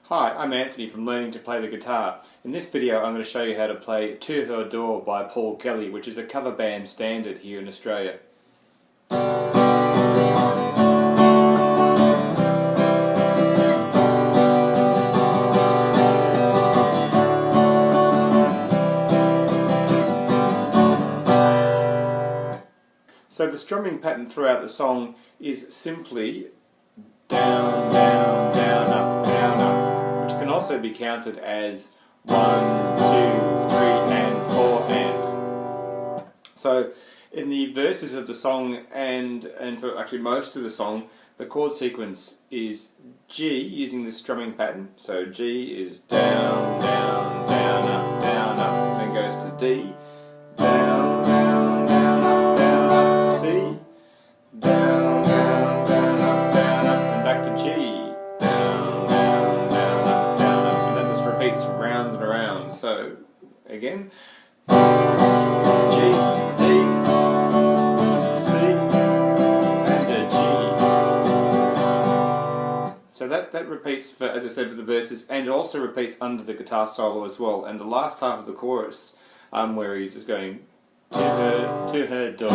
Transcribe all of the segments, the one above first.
Hi, I'm Anthony from Learning to Play the Guitar. In this video I'm going to show you how to play To Her Door by Paul Kelly, which is a cover band standard here in Australia. So the strumming pattern throughout the song is simply down, down, down, up, down, up, which can also be counted as 1, 2, 3, and 4, and. So in the verses of the song and for actually most of the song, the chord sequence is G using the strumming pattern. So G is down, down, down, up, then goes to D, down, down, down, up, C, down, down, down, up, and back to G, down, down, down, up, and then this repeats round and around. So again, G, D, C, and a G. So that repeats for, as I said, for the verses, and it also repeats under the guitar solo as well. And the last half of the chorus, where he's just going to her door.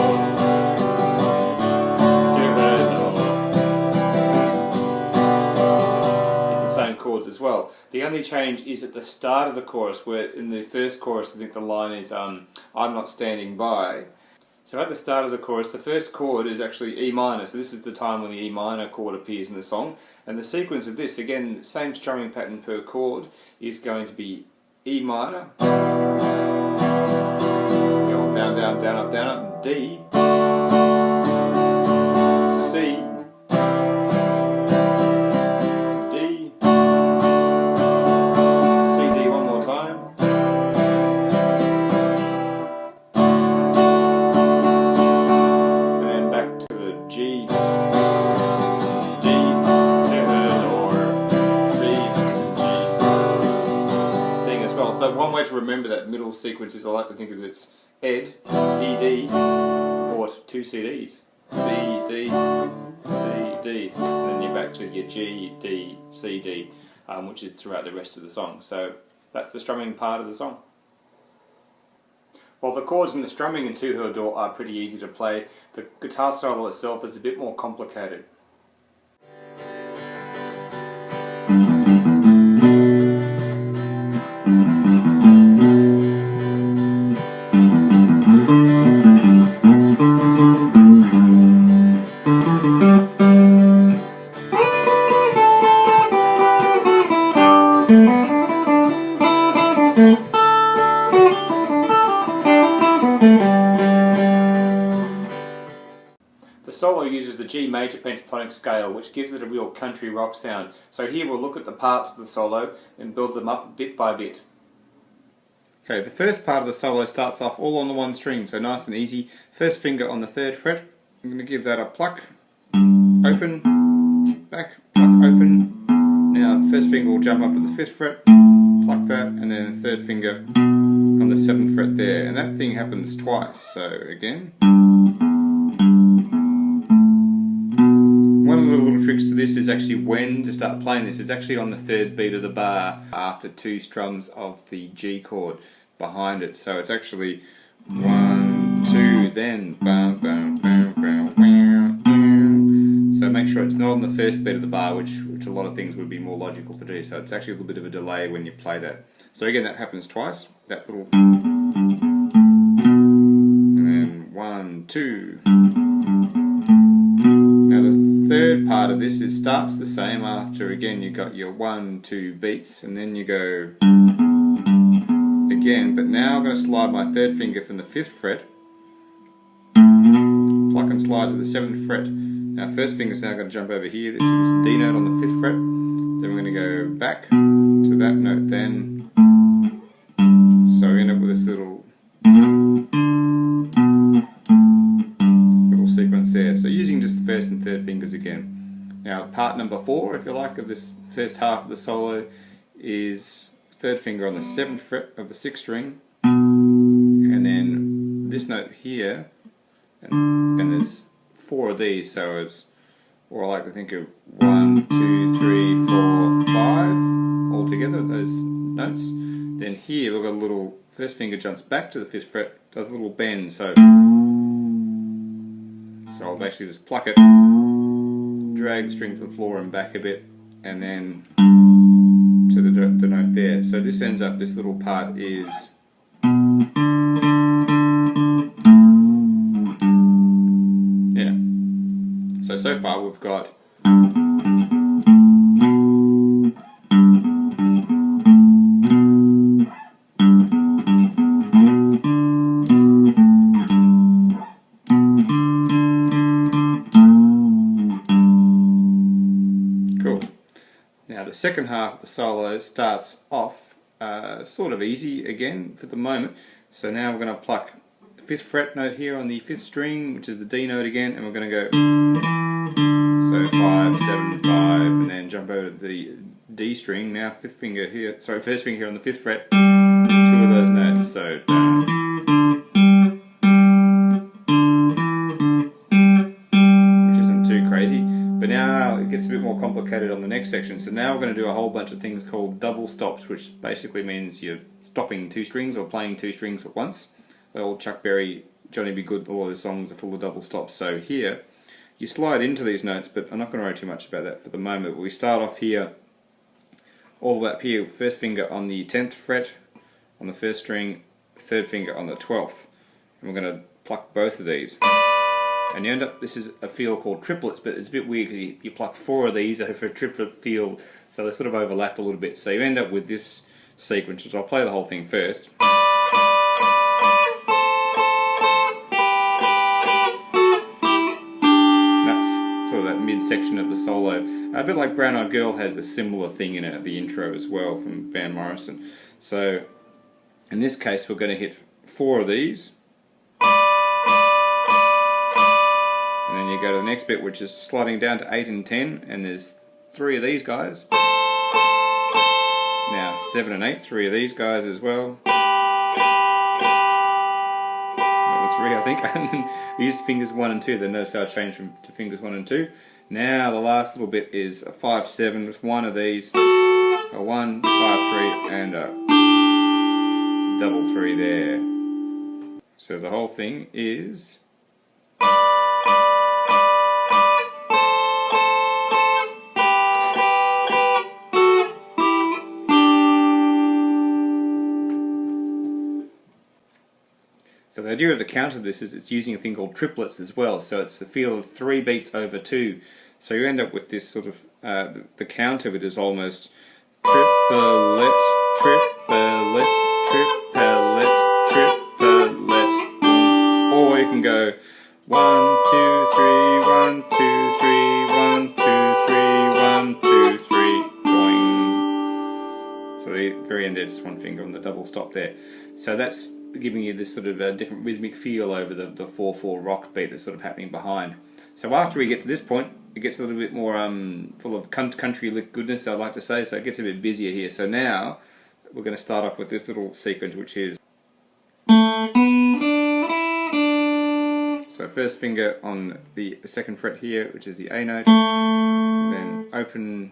Chords as well. The only change is at the start of the chorus, where in the first chorus I think the line is I'm not standing by. So at the start of the chorus the first chord is actually E minor, so this is the time when the E minor chord appears in the song, and the sequence of this, again same strumming pattern per chord, is going to be E minor, down, down, down, up, D, C, So one way to remember that middle sequence is I like to think of it's Ed, ED, bought 2 CDs, C, D, C, D, and then you're back to your G, D, C, D, which is throughout the rest of the song. So that's the strumming part of the song. While the chords in the strumming in To Her Door are pretty easy to play, the guitar solo itself is a bit more complicated. The solo uses the G major pentatonic scale, which gives it a real country rock sound. So here we'll look at the parts of the solo and build them up bit by bit. Okay, the first part of the solo starts off all on the one string, so nice and easy. First finger on the 3rd fret. I'm going to give that a pluck, open, back, pluck, open. Now first finger will jump up to the 5th fret, pluck that, and then the 3rd finger on the 7th fret there. And that thing happens twice, so again. One of the little tricks to this is actually when to start playing this. It's actually on the 3rd beat of the bar after 2 strums of the G chord behind it. So it's actually 1, 2, then bam, bam, bam, bam, bam, bam. So make sure it's not on the 1st beat of the bar, which a lot of things would be more logical to do. So it's actually a little bit of a delay when you play that. So again, that happens twice. That little, and then 1, 2. Third part of this, it starts the same after, again, you got your 1, 2 beats, and then you go again, but now I'm going to slide my 3rd finger from the 5th fret, pluck and slide to the 7th fret. Now first finger's now going to jump over here to this D note on the 5th fret, then we're going to go back to that note then, so we end up with this little sequence there. So using just the 1st and 3rd fingers again. Now part number 4, if you like, of this first half of the solo is 3rd finger on the 7th fret of the 6th string, and then this note here, and there's 4 of these, so it's, or I like to think of 1, 2, 3, 4, 5, together, those notes. Then here we've got a little, first finger jumps back to the 5th fret, does a little bend, so I'll basically just pluck it, drag the string to the floor and back a bit, and then to the note there. So this ends up, this little part is so far we've got cool. Now the second half of the solo starts off sort of easy again for the moment. So now we're going to pluck the 5th fret note here on the 5th string, which is the D note again, and we're going to go so 5, 7, 5, and then jump over to the D string. Now 5th finger here, sorry, 1st finger here on the 5th fret, 2 of those notes, so which isn't too crazy. But now it gets a bit more complicated on the next section. So now we're going to do a whole bunch of things called double stops, which basically means you're stopping 2 strings or playing 2 strings at once. The old Chuck Berry, Johnny Be Good, all of his songs are full of double stops. So here, you slide into these notes, but I'm not going to worry too much about that for the moment. But we start off here, all the way up here, 1st finger on the 10th fret on the 1st string, 3rd finger on the 12th, and we're going to pluck both of these. And you end up, this is a feel called triplets, but it's a bit weird because you pluck 4 of these over a triplet feel, so they sort of overlap a little bit. So you end up with this sequence, which I'll play the whole thing first. Midsection of the solo, a bit like Brown Eyed Girl has a similar thing in it at the intro as well from Van Morrison. So in this case we're going to hit 4 of these, and then you go to the next bit, which is sliding down to 8 and 10, and there's 3 of these guys. Now 7 and 8, 3 of these guys as well. Number 3 I think, and then these fingers 1 and 2, then notice how I changed to fingers 1 and 2. Now the last little bit is a 5, 7, just 1 of these, a 1, 5, 3, and a double 3 there. So the whole thing is so the idea of the counter of this is it's using a thing called triplets as well, so it's the feel of 3 beats over 2. So you end up with this sort of, the count of it is almost triplet, triplet, triplet, triplet, or you can go 1, 2, 3, 1, 2, 3, 1, 2, 3, 1, 2, 3, going. So the very end there, just 1 finger on the double stop there. So that's giving you this sort of different rhythmic feel over the 4/4 rock beat that's sort of happening behind. So after we get to this point, it gets a little bit more full of country lick goodness, I'd like to say, so it gets a bit busier here. So now we're going to start off with this little sequence, which is, so 1st finger on the 2nd fret here, which is the A note, then open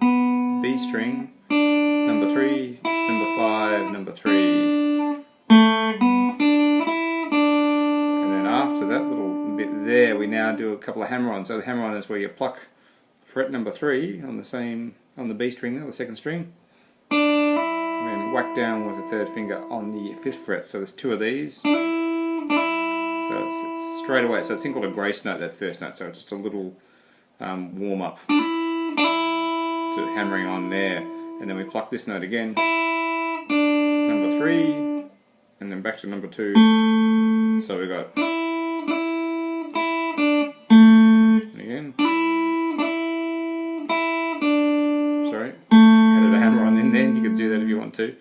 B string, number 3, number 5, number 3. After that little bit there, we now do a couple of hammer-ons. So the hammer-on is where you pluck fret number 3 on the B string, the 2nd string, and then whack down with the 3rd finger on the 5th fret. So there's 2 of these. So it's straight away. So it's a thing called a grace note, that 1st note. So it's just a little warm up to hammering on there, and then we pluck this note again, number 3, and then back to number 2. So we got. Sorry, added a hammer on in there, you can do that if you want to.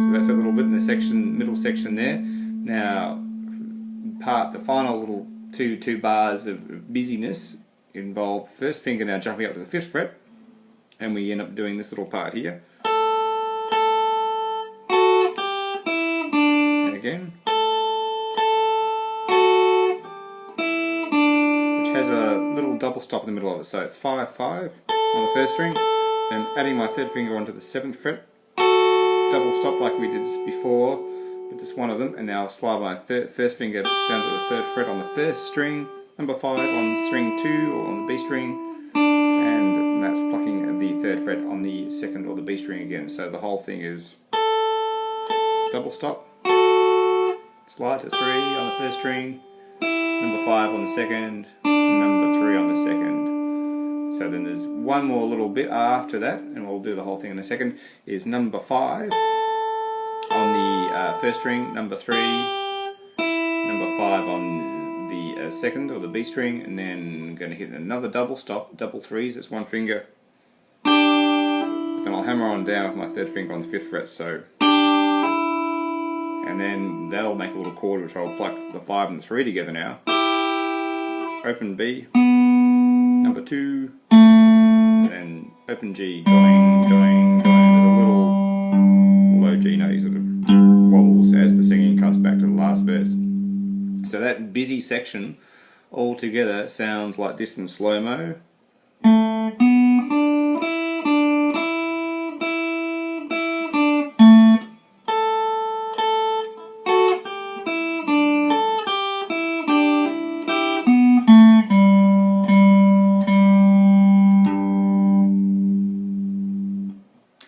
So that's a little bit in the middle section there. Now, the final little two bars of busyness involve 1st finger now jumping up to the 5th fret, and we end up doing this little part here. And again. Has a little double stop in the middle of it, so it's 5, 5, on the first string, then adding my third finger onto the 7th fret, double stop like we did just before, but just one of them, and now I'll slide my first finger down to the 3rd fret on the first string, number 5 on string 2 or on the B string, and that's plucking the 3rd fret on the 2nd or the B string again. So the whole thing is double stop, slide to 3 on the first string, number 5 on the 2nd, number 3 on the 2nd. So then there's one more little bit after that, and we'll do the whole thing in a second, is number 5 on the first string, number 3, number 5 on the 2nd or the B string, and then I'm going to hit another double stop, double 3s, that's one finger. Then I'll hammer on down with my 3rd finger on the 5th fret, so. And then that'll make a little chord which I'll pluck the 5 and the 3 together now. Open B, number 2, then open G, going, going, going. There's a little low G note sort of wobbles as the singing comes back to the last verse. So that busy section all together sounds like this in slow-mo.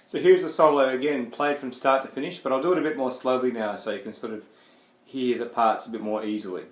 So here's the solo again, played from start to finish, but I'll do it a bit more slowly now so you can sort of hear the parts a bit more easily.